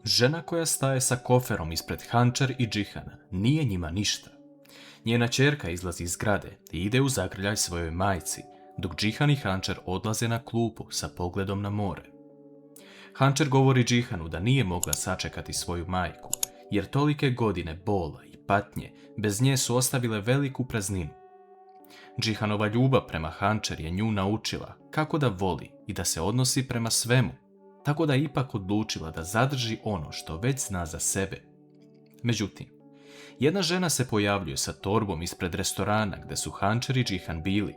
Žena koja staje sa koferom ispred Hančer i Džihana nije njima ništa. Njena ćerka izlazi iz zgrade i ide u zagrljaj svojoj majci, dok Džihan i Hančer odlaze na klupu sa pogledom na more. Hančer govori Džihanu da nije mogla sačekati svoju majku, jer tolike godine bola i patnje bez nje su ostavile veliku prazninu. Džihanova ljubav prema Hančer je nju naučila kako da voli i da se odnosi prema svemu, tako da je ipak odlučila da zadrži ono što već zna za sebe. Međutim, jedna žena se pojavljuje sa torbom ispred restorana gde su Hančer i Džihan bili.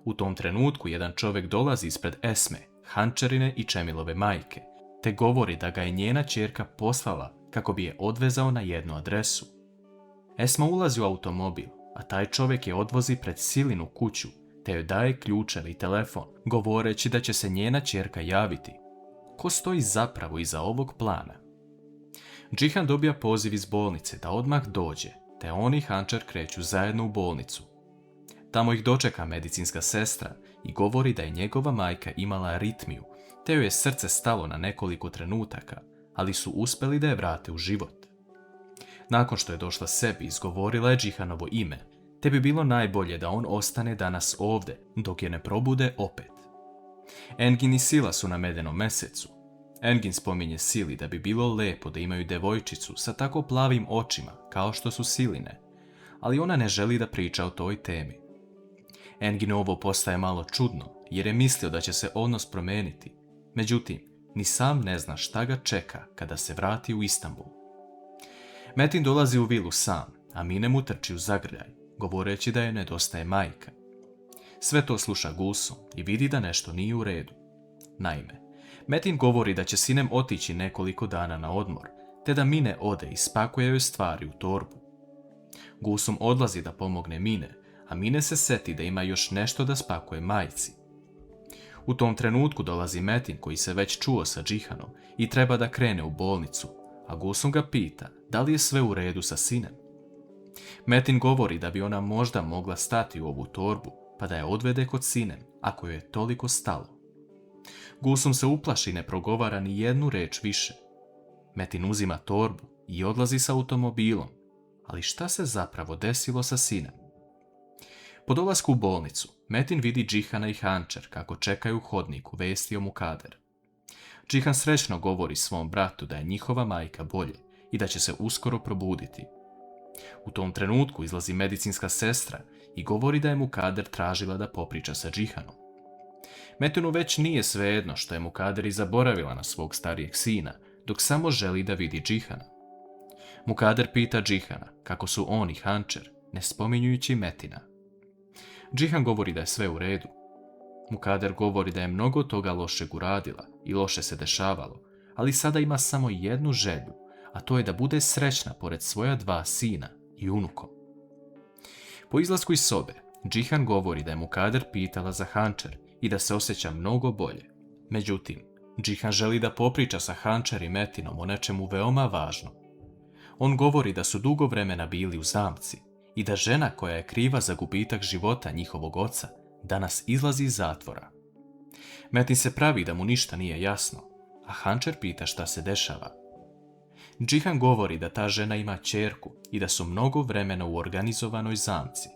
U tom trenutku jedan čovjek dolazi ispred Esme, Hančerine i Čemilove majke, te govori da ga je njena ćerka poslala kako bi je odvezao na jednu adresu. Esma ulazi u automobil, a taj čovjek je odvozi pred Silinu kuću, te joj daje ključeve i telefon, govoreći da će se njena ćerka javiti. Ko stoji zapravo iza ovog plana? Džihan dobija poziv iz bolnice da odmah dođe, te on i Hančer kreću zajedno u bolnicu. Tamo ih dočeka medicinska sestra i govori da je njegova majka imala aritmiju, te joj je srce stalo na nekoliko trenutaka, ali su uspjeli da je vrate u život. Nakon što je došla sebi, izgovorila je Džihanovo ime, te bi bilo najbolje da on ostane danas ovdje, dok je ne probude opet. Engin i Sila su na medenom mesecu. Engin spominje Sili da bi bilo lepo da imaju devojčicu sa tako plavim očima kao što su Siline, ali ona ne želi da priča o toj temi. Engin ovo postaje malo čudno, jer je mislio da će se odnos promijeniti. Međutim, ni sam ne zna šta ga čeka kada se vrati u Istanbul. Metin dolazi u vilu sam, a Mine mu trči u zagrljaj, govoreći da je nedostaje majka. Sve to sluša Gulsum i vidi da nešto nije u redu. Naime, Metin govori da će sinem otići nekoliko dana na odmor, te da Mine ode i spakuje joj stvari u torbu. Gulsum odlazi da pomogne Mine, a Mine se seti da ima još nešto da spakuje majci. U tom trenutku dolazi Metin koji se već čuo sa Džihanom i treba da krene u bolnicu, a Gulsum ga pita da li je sve u redu sa sinem. Metin govori da bi ona možda mogla stati u ovu torbu, pa da je odvede kod sinem, ako joj je toliko stalo. Gulsum se uplaši i ne progovara ni jednu reč više. Metin uzima torbu i odlazi sa automobilom, ali šta se zapravo desilo sa sinem? Po dolasku u bolnicu, Metin vidi Džihana i Hančer kako čekaju u hodniku vesti o Mukader. Džihan srećno govori svom bratu da je njihova majka bolje i da će se uskoro probuditi. U tom trenutku izlazi medicinska sestra i govori da je Mukader tražila da popriča sa Džihanom. Metinu već nije svejedno što je Mukader i zaboravila na svog starijeg sina, dok samo želi da vidi Džihana. Mukader pita Džihana kako su on i Hančer, ne spominjujući Metina. Džihan govori da je sve u redu. Mukader govori da je mnogo toga lošeg uradila i loše se dešavalo, ali sada ima samo jednu želju, a to je da bude srećna pored svoja dva sina i unukom. Po izlasku iz sobe, Džihan govori da je Mukader pitala za Hančer i da se osjeća mnogo bolje. Međutim, Džihan želi da popriča sa Hančer i Metinom o nečemu veoma važnom. On govori da su dugo vremena bili u zamci i da žena koja je kriva za gubitak života njihovog oca danas izlazi iz zatvora. Metin se pravi da mu ništa nije jasno, a Hančer pita šta se dešava. Džihan govori da ta žena ima ćerku i da su mnogo vremena u organizovanoj zamci.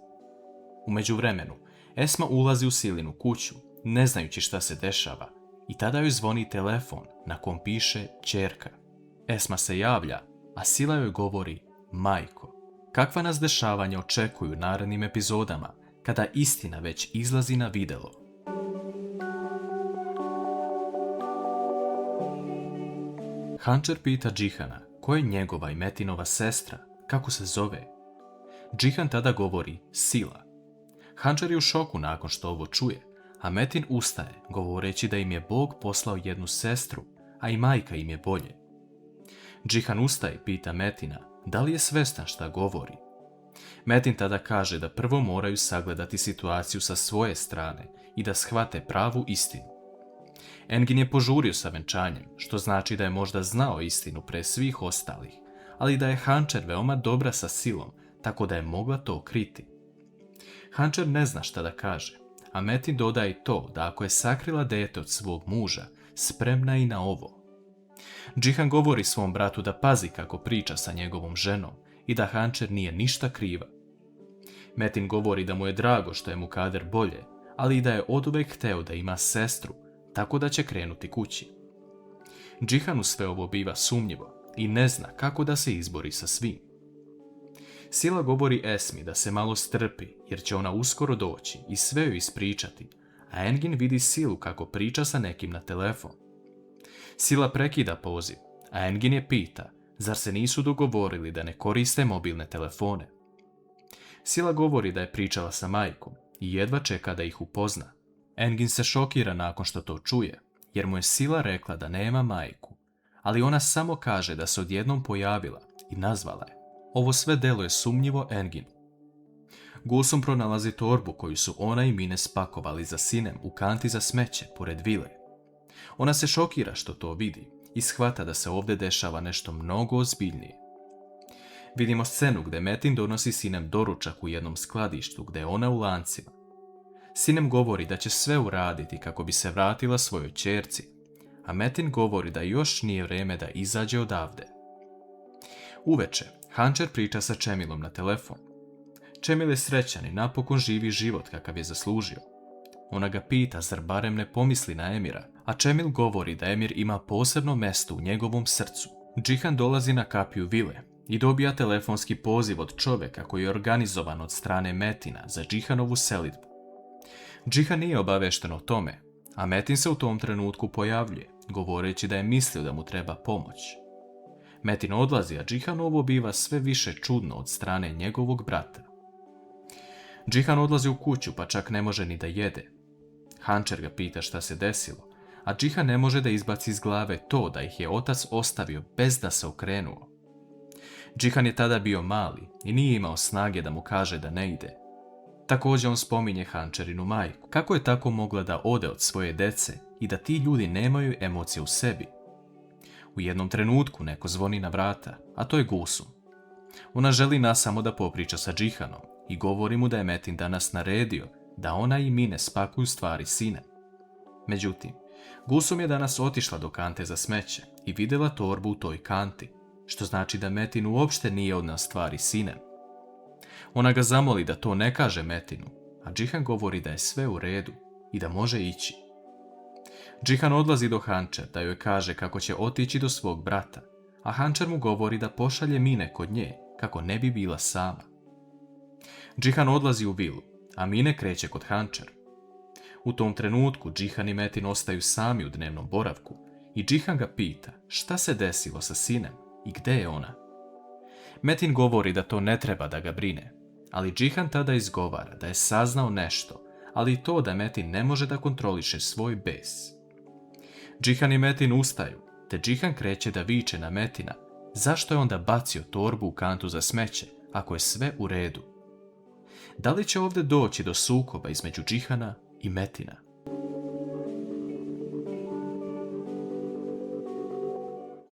U međuvremenu, Esma ulazi u Silinu kuću, ne znajući šta se dešava, i tada joj zvoni telefon na kom piše ćerka. Esma se javlja, a Sila joj govori: majko, kakva nas dešavanja očekuju u narednim epizodama, kada istina već izlazi na videlo. Hančer pita Džihana ko je njegova i Metinova sestra, kako se zove. Džihan tada govori Sila. Hančer je u šoku nakon što ovo čuje, a Metin ustaje govoreći da im je Bog poslao jednu sestru, a i majka im je bolje. Džihan ustaje i pita Metina da li je svestan šta govori. Metin tada kaže da prvo moraju sagledati situaciju sa svoje strane i da shvate pravu istinu. Engin je požurio sa venčanjem, što znači da je možda znao istinu pre svih ostalih, ali da je Hančer veoma dobra sa Silom, tako da je mogla to kriti. Hančer ne zna šta da kaže, a Metin dodaje i to da ako je sakrila dete od svog muža, spremna i na ovo. Džihan govori svom bratu da pazi kako priča sa njegovom ženom i da Hančer nije ništa kriva. Metin govori da mu je drago što je mu Kader bolje, ali i da je oduvek hteo da ima sestru, tako da će krenuti kući. Džihanu sve ovo biva sumnjivo i ne zna kako da se izbori sa svim. Sila govori Esmi da se malo strpi jer će ona uskoro doći i sve joj ispričati, a Engin vidi Silu kako priča sa nekim na telefon. Sila prekida poziv, a Engin je pita zar se nisu dogovorili da ne koriste mobilne telefone. Sila govori da je pričala sa majkom i jedva čeka da ih upozna. Engin se šokira nakon što to čuje, jer mu je Sila rekla da nema majku, ali ona samo kaže da se odjednom pojavila i nazvala je. Ovo sve deluje sumnjivo Enginu. Gulsum pronalazi torbu koju su ona i Mine spakovali za Sinem u kanti za smeće pored vile. Ona se šokira što to vidi i shvata da se ovdje dešava nešto mnogo ozbiljnije. Vidimo scenu gdje Metin donosi Sinem doručak u jednom skladištu gdje je ona u lancima. Sinem govori da će sve uraditi kako bi se vratila svojoj ćerci, a Metin govori da još nije vrijeme da izađe odavde. Uveče, Hančer priča sa Čemilom na telefon. Čemil je srećan i napokon živi život kakav je zaslužio. Ona ga pita zar barem ne pomisli na Emira, a Čemil govori da Emir ima posebno mesto u njegovom srcu. Džihan dolazi na kapiju vile i dobija telefonski poziv od čovjeka koji je organizovan od strane Metina za Džihanovu selidbu. Džihan nije obavešten o tome, a Metin se u tom trenutku pojavljuje, govoreći da je mislio da mu treba pomoć. Metin odlazi, a Džihanu ovo biva sve više čudno od strane njegovog brata. Džihan odlazi u kuću, pa čak ne može ni da jede. Hančer ga pita šta se desilo, a Džihan ne može da izbaci iz glave to da ih je otac ostavio bez da se okrenuo. Džihan je tada bio mali i nije imao snage da mu kaže da ne ide. Također on spominje Hančerinu majku. Kako je tako mogla da ode od svoje dece i da ti ljudi nemaju emocije u sebi? U jednom trenutku neko zvoni na vrata, a to je Gulsum. Ona želi nas samo da popriča sa Džihanom i govori mu da je Metin danas naredio da ona i Mine spakuju stvari Sinem. Međutim, Gulsum je danas otišla do kante za smeće i vidjela torbu u toj kanti, što znači da Metin uopšte nije odneo stvari Sinem. Ona ga zamoli da to ne kaže Metinu, a Džihan govori da je sve u redu i da može ići. Džihan odlazi do Hančer da joj kaže kako će otići do svog brata, a Hančer mu govori da pošalje Mine kod nje kako ne bi bila sama. Džihan odlazi u vilu, a Mine kreće kod Hančer. U tom trenutku Džihan i Metin ostaju sami u dnevnom boravku i Džihan ga pita šta se desilo sa Sinem i gde je ona. Metin govori da to ne treba da ga brine, ali Džihan tada izgovara da je saznao nešto, ali i to da Metin ne može da kontroliše svoj bes. Džihan i Metin ustaju, te Džihan kreće da viče na Metina zašto je onda bacio torbu u kantu za smeće ako je sve u redu. Da li će ovdje doći do sukoba između Džihana i Metina?